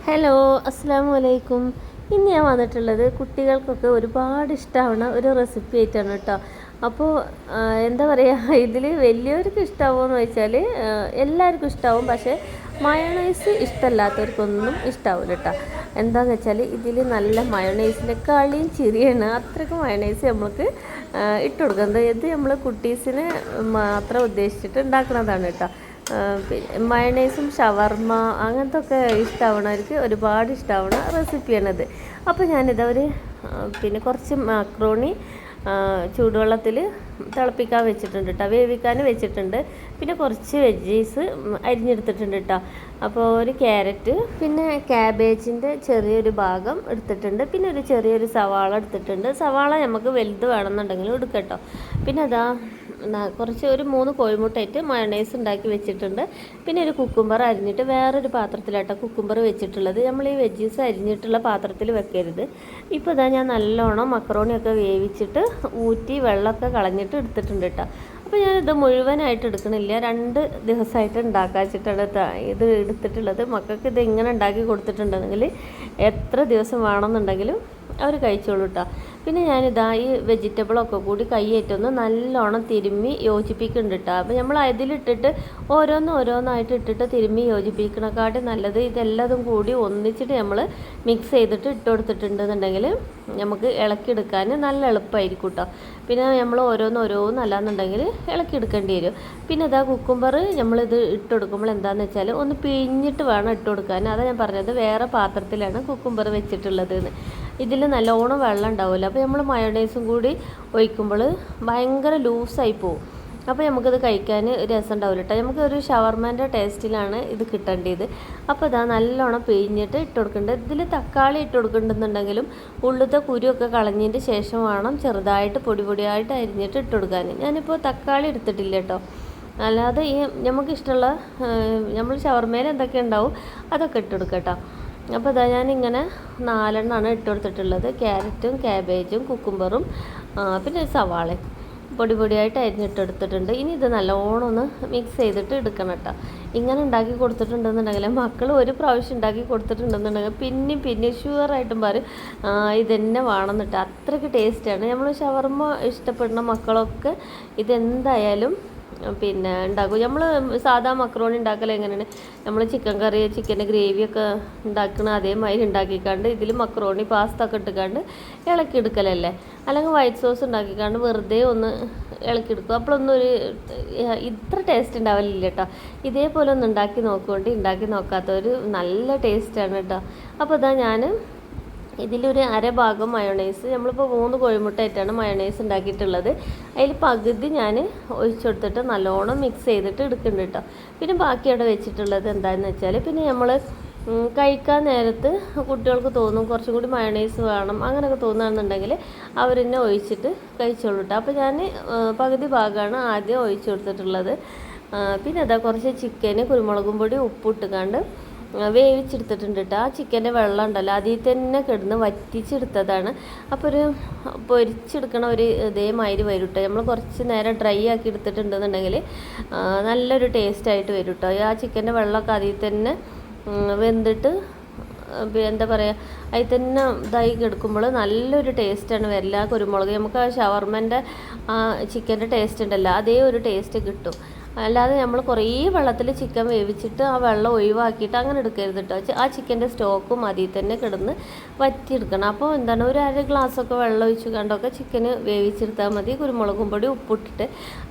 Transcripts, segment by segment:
Hello, അസ്സാം വലൈക്കും. ഇന്ന് ഞാൻ വന്നിട്ടുള്ളത് കുട്ടികൾക്കൊക്കെ ഒരുപാട് ഇഷ്ടമാവുന്ന ഒരു റെസിപ്പി ആയിട്ടാണ് കേട്ടോ. അപ്പോൾ എന്താ പറയുക, ഇതിൽ വലിയവർക്ക് ഇഷ്ടമാവുമെന്ന് ചോദിച്ചാൽ എല്ലാവർക്കും ഇഷ്ടമാവും. പക്ഷേ മയണൈസ് ഇഷ്ടമല്ലാത്തവർക്കൊന്നും ഇഷ്ടമാവില്ല കേട്ടോ. എന്താണെന്ന് വെച്ചാൽ ഇതിൽ നല്ല മയണൈസിൻ്റെ കളിയും ചിരിയാണ്. അത്രയ്ക്ക് മയണൈസ് നമ്മൾക്ക് ഇട്ട് കൊടുക്കുന്നത്. ഇത് നമ്മൾ കുട്ടീസിന് മാത്രം ഉദ്ദേശിച്ചിട്ട് ഉണ്ടാക്കുന്നതാണ് കേട്ടോ. മയണൈസും ഷവർമ്മ അങ്ങനത്തെ ഒക്കെ ഇഷ്ടമാവണവർക്ക് ഒരുപാട് ഇഷ്ടമാവണ റെസിപ്പിയാണിത്. അപ്പോൾ ഞാനിതവർ കുറച്ച് മാക്രോണി ചൂടുവെള്ളത്തിൽ തിളപ്പിക്കാൻ വെച്ചിട്ടുണ്ട് കേട്ടോ, വേവിക്കാൻ വെച്ചിട്ടുണ്ട്. പിന്നെ കുറച്ച് വെജീസ് അരിഞ്ഞെടുത്തിട്ടുണ്ട് കേട്ടോ. അപ്പോൾ ഒരു ക്യാരറ്റ്, പിന്നെ ക്യാബേജിൻ്റെ ചെറിയൊരു ഭാഗം എടുത്തിട്ടുണ്ട്. പിന്നെ ഒരു ചെറിയൊരു സവാള എടുത്തിട്ടുണ്ട്. സവാള നമുക്ക് വലുത് വേണമെന്നുണ്ടെങ്കിലും എടുക്കാം കേട്ടോ. പിന്നെ അതാ കുറച്ച് ഒരു 3 കോഴിമുട്ടയായിട്ട് മയണൈസ് ഉണ്ടാക്കി വെച്ചിട്ടുണ്ട്. പിന്നെ ഒരു കുക്കുംബർ അരിഞ്ഞിട്ട് വേറൊരു പാത്രത്തിലാട്ടോ കുക്കുംബർ വെച്ചിട്ടുള്ളത്. നമ്മൾ ഈ വെജീസ് അരിഞ്ഞിട്ടുള്ള പാത്രത്തിൽ വെക്കരുത്. ഇപ്പോൾ ഇതാ ഞാൻ നല്ലോണം മക്രോണിയൊക്കെ വേവിച്ചിട്ട് ഊറ്റി വെള്ളമൊക്കെ കളഞ്ഞിട്ട് എടുത്തിട്ടുണ്ട് കേട്ടോ. അപ്പോൾ ഞാനിത് മുഴുവനായിട്ട് എടുക്കണില്ല, 2 ദിവസമായിട്ട് ഉണ്ടാക്കാൻ വെച്ചിട്ടാണ് ഇത് എടുത്തിട്ടുള്ളത്. മക്കൾക്ക് ഇത് ഇങ്ങനെ ഉണ്ടാക്കി കൊടുത്തിട്ടുണ്ടെങ്കിൽ എത്ര ദിവസം വേണമെന്നുണ്ടെങ്കിലും അവർ കഴിച്ചോളൂ കേട്ടോ. പിന്നെ ഞാനിതാ ഈ വെജിറ്റബിളൊക്കെ കൂടി കൈയേറ്റൊന്ന് നല്ലോണം തിരുമ്മി യോജിപ്പിക്കുന്നുണ്ട് കേട്ടോ. അപ്പോൾ നമ്മൾ അതിലിട്ടിട്ട് ഓരോന്നായിട്ട് ഇട്ടിട്ട് തിരുമ്മി യോജിപ്പിക്കണക്കാട്ടി നല്ലത് ഇതെല്ലാതും കൂടി ഒന്നിച്ചിട്ട് നമ്മൾ മിക്സ് ചെയ്തിട്ട് ഇട്ട് കൊടുത്തിട്ടുണ്ടെന്നുണ്ടെങ്കിൽ നമുക്ക് ഇളക്കിയെടുക്കാൻ നല്ല എളുപ്പമായിരിക്കും കേട്ടോ. പിന്നെ നമ്മൾ ഓരോന്നല്ലാന്നുണ്ടെങ്കിൽ ഇളക്കിയെടുക്കേണ്ടി വരും. പിന്നെ ഇതാ കുക്കുംബർ നമ്മളിത് ഇട്ട് കൊടുക്കുമ്പോൾ എന്താണെന്ന് വെച്ചാൽ ഒന്ന് പിഴിഞ്ഞിട്ട് വേണം ഇട്ട് കൊടുക്കാൻ. അതാണ് ഞാൻ പറഞ്ഞത്, വേറെ പാത്രത്തിലാണ് കുക്കുംബർ വെച്ചിട്ടുള്ളത്. ഇതിൽ നല്ലോണം വെള്ളം ഉണ്ടാവില്ല. അപ്പോൾ നമ്മൾ മയോണൈസും കൂടി ഒഴിക്കുമ്പോൾ ഭയങ്കര ലൂസായി പോവും. അപ്പോൾ നമുക്കിത് കഴിക്കാൻ രസം ഉണ്ടാവില്ല കേട്ടോ. നമുക്ക് ഒരു ഷവർമേൻ്റെ ടേസ്റ്റിലാണ് ഇത് കിട്ടേണ്ടത്. അപ്പോൾ ഇതാ നല്ലോണം പിഴിഞ്ഞിട്ട് ഇട്ട് കൊടുക്കേണ്ടത്. ഇതിൽ തക്കാളി ഇട്ട് കൊടുക്കുന്നുണ്ടെങ്കിലും ഉള്ളിലത്തെ കുരുവൊക്കെ കളഞ്ഞതിൻ്റെ ശേഷം വേണം ചെറുതായിട്ട് പൊടിയായിട്ട് അരിഞ്ഞിട്ട് ഇട്ട് കൊടുക്കാൻ. ഞാനിപ്പോൾ തക്കാളി എടുത്തിട്ടില്ല കേട്ടോ. അല്ലാതെ ഈ നമുക്കിഷ്ടമുള്ള നമ്മൾ ഷവർമേൽ എന്തൊക്കെ ഉണ്ടാവും അതൊക്കെ ഇട്ട് കൊടുക്കാം കേട്ടോ. അപ്പോൾ ഇതാ ഞാനിങ്ങനെ 4 എണ്ണമാണ് ഇട്ട് കൊടുത്തിട്ടുള്ളത്. ക്യാരറ്റും ക്യാബേജും കുക്കുംബറും പിന്നെ സവാളയും പൊടിയായിട്ട് അരിഞ്ഞിട്ടെടുത്തിട്ടുണ്ട്. ഇനി ഇത് നല്ലോണം ഒന്ന് മിക്സ് ചെയ്തിട്ട് എടുക്കണം കേട്ടോ. ഇങ്ങനെ ഉണ്ടാക്കി കൊടുത്തിട്ടുണ്ടെന്നുണ്ടെങ്കിൽ മക്കൾ ഒരു പ്രാവശ്യം ഉണ്ടാക്കി കൊടുത്തിട്ടുണ്ടെന്നുണ്ടെങ്കിൽ പിന്നെ ഷുവറായിട്ടും പറയും ഇതെന്നെ വേണമെന്നിട്ട്. അത്രയ്ക്ക് ടേസ്റ്റാണ്. നമ്മൾ ഷവർമ്മ ഇഷ്ടപ്പെടുന്ന മക്കളൊക്കെ ഇതെന്തായാലും ഉണ്ടാക്കും. നമ്മൾ സാധാ മക്രോണി ഉണ്ടാക്കൽ എങ്ങനെയാണ്, നമ്മൾ ചിക്കൻ കറി ചിക്കൻ്റെ ഗ്രേവിയൊക്കെ ഉണ്ടാക്കണ അതേമാതിരി ഉണ്ടാക്കിക്കാണ്ട് ഇതിൽ മക്രോണി പാസ്ത ഒക്കെ ഇട്ടിക്കാണ്ട് ഇളക്കിയെടുക്കലല്ലേ. അല്ലെങ്കിൽ വൈറ്റ് സോസ് ഉണ്ടാക്കിക്കാണ്ട് വെറുതെ ഒന്ന് ഇളക്കിയെടുക്കും. അപ്പോഴൊന്നും ഇത്ര ടേസ്റ്റ് ഉണ്ടാവലില്ല കേട്ടോ. ഇതേപോലെ ഒന്ന് ഉണ്ടാക്കി നോക്കാത്തവർ നല്ല ടേസ്റ്റാണ് കേട്ടോ. അപ്പോൾ ഇതാ ഞാൻ ഇതിലൊരു അരഭാഗം മയോണൈസ്, നമ്മളിപ്പോൾ 3 കോഴിമുട്ടയായിട്ടാണ് മയോണൈസ് ഉണ്ടാക്കിയിട്ടുള്ളത്. അതിൽ പകുതി ഞാൻ ഒഴിച്ചു കൊടുത്തിട്ട് നല്ലോണം മിക്സ് ചെയ്തിട്ട് എടുക്കുന്നുണ്ട് കേട്ടോ. പിന്നെ ബാക്കി അവിടെ വെച്ചിട്ടുള്ളത് എന്താണെന്ന് വെച്ചാൽ, പിന്നെ നമ്മൾ കഴിക്കാൻ നേരത്ത് കുട്ടികൾക്ക് തോന്നും കുറച്ചും കൂടി മയോണൈസ് വേണം, അങ്ങനെയൊക്കെ തോന്നുകയാണെന്നുണ്ടെങ്കിൽ അവരെന്നെ ഒഴിച്ചിട്ട് കഴിച്ചോളൂ കേട്ടോ. അപ്പോൾ ഞാൻ പകുതി ഭാഗമാണ് ആദ്യം ഒഴിച്ചു കൊടുത്തിട്ടുള്ളത്. പിന്നെ അതാ കുറച്ച് ചിക്കന് കുരുമുളകും പൊടി ഉപ്പിട്ടുകാണ്ട് വേവിച്ചെടുത്തിട്ടുണ്ട് കേട്ടോ. ആ ചിക്കൻ്റെ വെള്ളം ഉണ്ടല്ലോ അതിൽ തന്നെ കിടന്ന് വറ്റിച്ചെടുത്തതാണ്. അപ്പോൾ ഒരു പൊരിച്ചെടുക്കണ ഒരു ഇതേമാതിരി വരും കേട്ടോ. നമ്മൾ കുറച്ച് നേരം ഡ്രൈ ആക്കി എടുത്തിട്ടുണ്ടെന്നുണ്ടെങ്കിൽ നല്ലൊരു ടേസ്റ്റായിട്ട് വരും കേട്ടോ. ആ ചിക്കൻ്റെ വെള്ളമൊക്കെ അതിൽ തന്നെ വെന്തിട്ട് എന്താ പറയുക, അതിൽ തന്നെ ഇതായി കിടക്കുമ്പോൾ നല്ലൊരു ടേസ്റ്റാണ് വരില്ല. കുരുമുളക് നമുക്ക് ആ ഷവർമൻ്റെ ആ ചിക്കൻ്റെ ടേസ്റ്റ് ഉണ്ടല്ലോ അതേ ഒരു ടേസ്റ്റ് കിട്ടും. അല്ലാതെ നമ്മൾ കുറേ വെള്ളത്തിൽ ചിക്കൻ വേവിച്ചിട്ട് ആ വെള്ളം ഒഴിവാക്കിയിട്ട് അങ്ങനെ എടുക്കരുത് കേട്ടോ. ആ ചിക്കൻ്റെ സ്റ്റോക്കും അതിൽ തന്നെ കിടന്ന് വറ്റിയെടുക്കണം. അപ്പോൾ എന്താണ്, ഒരു 1/2 ഗ്ലാസ്സൊക്കെ വെള്ളം ഒഴിച്ച് കണ്ടൊക്കെ ചിക്കന് വേവിച്ചെടുത്താൽ മതി. കുരുമുളകും പൊടി ഉപ്പിട്ടിട്ട്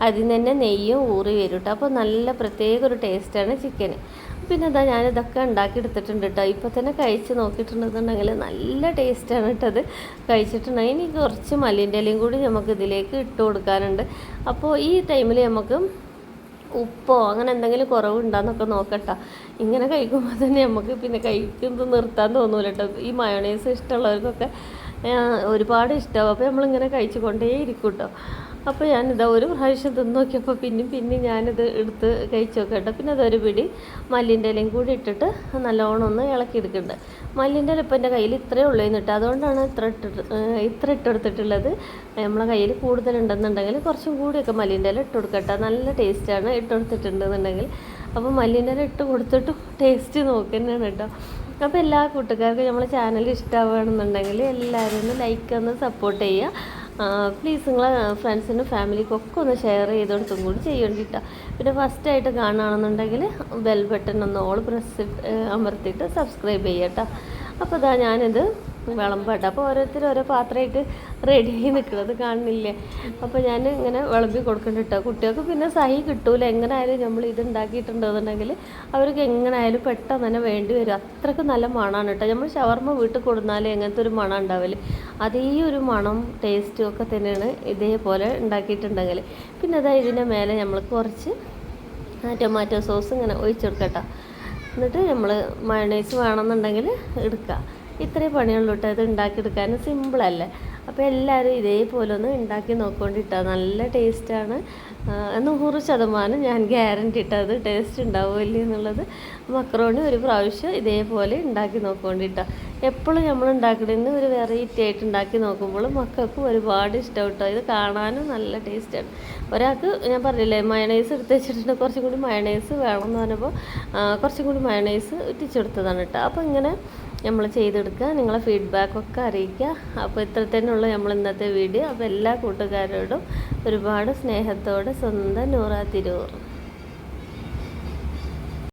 അതിൽ തന്നെ നെയ്യും ഊറി വരും കേട്ടോ. അപ്പോൾ നല്ല പ്രത്യേക ഒരു ടേസ്റ്റാണ് ചിക്കന്. പിന്നെ അതാ ഞാനിതൊക്കെ ഉണ്ടാക്കിയെടുത്തിട്ടുണ്ട് കേട്ടോ. ഇപ്പോൾ തന്നെ കഴിച്ച് നോക്കിയിട്ടുണ്ടെന്നുണ്ടെങ്കിൽ നല്ല ടേസ്റ്റാണ് കേട്ടോ. അത് കഴിച്ചിട്ടുണ്ടെങ്കിൽ ഇനി കുറച്ച് മല്ലിൻ്റെ ഇലയും കൂടി നമുക്ക് ഇതിലേക്ക് ഇട്ട് കൊടുക്കാനുണ്ട്. അപ്പോൾ ഈ ടൈമിൽ നമുക്ക് ഉപ്പോ അങ്ങനെ എന്തെങ്കിലും കുറവുണ്ടാന്നൊക്കെ നോക്കട്ടോ. ഇങ്ങനെ കഴിക്കുമ്പോൾ തന്നെ നമുക്ക് പിന്നെ കഴിക്കുന്നത് നിർത്താൻ തോന്നൂല കേട്ടോ. ഈ മയോണൈസ് ഇഷ്ടമുള്ളവർക്കൊക്കെ ഒരുപാട് ഇഷ്ടമാവും. അപ്പോൾ നമ്മളിങ്ങനെ കഴിച്ചു കൊണ്ടേയിരിക്കും കേട്ടോ. അപ്പോൾ ഞാനിതാ ഒരു പ്രാവശ്യം തിന്ന് നോക്കിയപ്പോൾ പിന്നെ ഞാനിത് എടുത്ത് കഴിച്ച് നോക്കട്ടോ. പിന്നെ അതൊരു പിടി മല്ലിൻ്റെ ഇലയും കൂടി ഇട്ടിട്ട് നല്ലോണം ഒന്ന് ഇളക്കിയെടുക്കുന്നുണ്ട്. മല്ലിൻ്റെ ഇല ഇപ്പം എൻ്റെ കയ്യിൽ ഇത്രയേ ഉള്ളൂ എന്നിട്ട്, അതുകൊണ്ടാണ് ഇത്ര ഇട്ടെടുത്തിട്ടുള്ളത്. നമ്മളെ കയ്യിൽ കൂടുതലുണ്ടെന്നുണ്ടെങ്കിൽ കുറച്ചും കൂടിയൊക്കെ മല്ലിൻ്റെ ഇല ഇട്ട് കൊടുക്കട്ടെ. നല്ല ടേസ്റ്റാണ് ഇട്ടെടുത്തിട്ടുണ്ടെന്നുണ്ടെങ്കിൽ. അപ്പോൾ മല്ലിൻ്റെ ഇല ഇട്ട് കൊടുത്തിട്ടും ടേസ്റ്റ് നോക്കുന്നതാണ് കേട്ടോ. അപ്പോൾ എല്ലാ കൂട്ടുകാർക്കും നമ്മളെ ചാനൽ ഇഷ്ടമാവുകയാണെന്നുണ്ടെങ്കിൽ എല്ലാവരും ഒന്ന് ലൈക്ക് ഒന്ന് സപ്പോർട്ട് ചെയ്യുക. പ്ലീസ് നിങ്ങളെ ഫ്രണ്ട്സിനും ഫാമിലിക്കും ഒക്കെ ഒന്ന് ഷെയർ ചെയ്തുകൊടുത്തും കൂടി ചെയ്യേണ്ടിട്ടോ. പിന്നെ ഫസ്റ്റായിട്ട് കാണുകയാണെന്നുണ്ടെങ്കിൽ ബെൽ ബട്ടൺ ഒന്ന് ഓൾ പ്രസ് അമർത്തിയിട്ട് സബ്സ്ക്രൈബ് ചെയ്യട്ടോ. അപ്പോൾ ഇതാ ഞാനിത് വിളമ്പാട്ടോ. അപ്പോൾ ഓരോരുത്തർ ഓരോ പാത്രമായിട്ട് റെഡി ആയി നിൽക്കുന്നത് കാണുന്നില്ലേ. അപ്പോൾ ഞാൻ ഇങ്ങനെ വിളമ്പി കൊടുക്കുന്നുണ്ട് കേട്ടോ. കുട്ടികൾക്ക് പിന്നെ സഹി കിട്ടൂല. എങ്ങനെ ആയാലും നമ്മൾ ഇത് ഉണ്ടാക്കിയിട്ടുണ്ടെന്നുണ്ടെങ്കിൽ അവർക്ക് എങ്ങനെ ആയാലും പെട്ടെന്ന് തന്നെ വേണ്ടി വരും. അത്രയ്ക്ക് നല്ല മണമാണ് കേട്ടോ. നമ്മൾ ഷവർമ്മ വീട്ടിൽ കൊടുത്താൽ എങ്ങനത്തെ ഒരു മണം ഉണ്ടാവില്ല, അതേ ഒരു മണം ടേസ്റ്റും ഒക്കെ തന്നെയാണ് ഇതേപോലെ ഉണ്ടാക്കിയിട്ടുണ്ടെങ്കിൽ. പിന്നെ അതാ ഇതിൻ്റെ മേലെ നമ്മൾ കുറച്ച് ടൊമാറ്റോ സോസ് ഇങ്ങനെ ഒഴിച്ചു കൊടുക്കട്ടോ. എന്നിട്ട് നമ്മൾ മയണൈസ് വേണമെന്നുണ്ടെങ്കിൽ എടുക്കുക. ഇത്രയും പണിയുള്ളൂ കേട്ടോ. ഇത് ഉണ്ടാക്കിയെടുക്കാൻ സിമ്പിളല്ലേ. അപ്പോൾ എല്ലാവരും ഇതേപോലെ ഒന്ന് ഉണ്ടാക്കി നോക്കിക്കൊണ്ടിട്ടോ. നല്ല ടേസ്റ്റാണ്, 100% ഞാൻ ഗ്യാരണ്ടി ഇട്ടോ അത് ടേസ്റ്റ് ഉണ്ടാവില്ല എന്നുള്ളത്. മക്രോണി ഒരു പ്രാവശ്യം ഇതേപോലെ ഉണ്ടാക്കി നോക്കിക്കൊണ്ടിട്ടോ. എപ്പോഴും നമ്മൾ ഉണ്ടാക്കണമെന്ന് ഒരു വെറൈറ്റി ആയിട്ട് ഉണ്ടാക്കി നോക്കുമ്പോൾ മക്കൾക്കും ഒരുപാട് ഇഷ്ടം കേട്ടോ. ഇത് കാണാനും നല്ല ടേസ്റ്റാണ്. ഒരാൾക്ക് ഞാൻ പറഞ്ഞില്ലേ മയണൈസ് എടുത്ത് വെച്ചിട്ടുണ്ട്, കുറച്ചും കൂടി മയണൈസ് വേണമെന്ന് പറഞ്ഞപ്പോൾ കുറച്ചും കൂടി മയണൈസ് ഇട്ടിച്ചെടുത്തതാണ് കേട്ടോ. അപ്പോൾ ഇങ്ങനെ നമ്മൾ ചെയ്തെടുക്കുക. നിങ്ങളെ ഫീഡ്ബാക്കൊക്കെ അറിയിക്കുക. അപ്പോൾ ഇത്ര തന്നെയുള്ള നമ്മൾ ഇന്നത്തെ വീഡിയോ. അപ്പോൾ എല്ലാ കൂട്ടുകാരോടും ഒരുപാട് സ്നേഹത്തോടെ സ്വന്തം നൂറ തിരൂർ.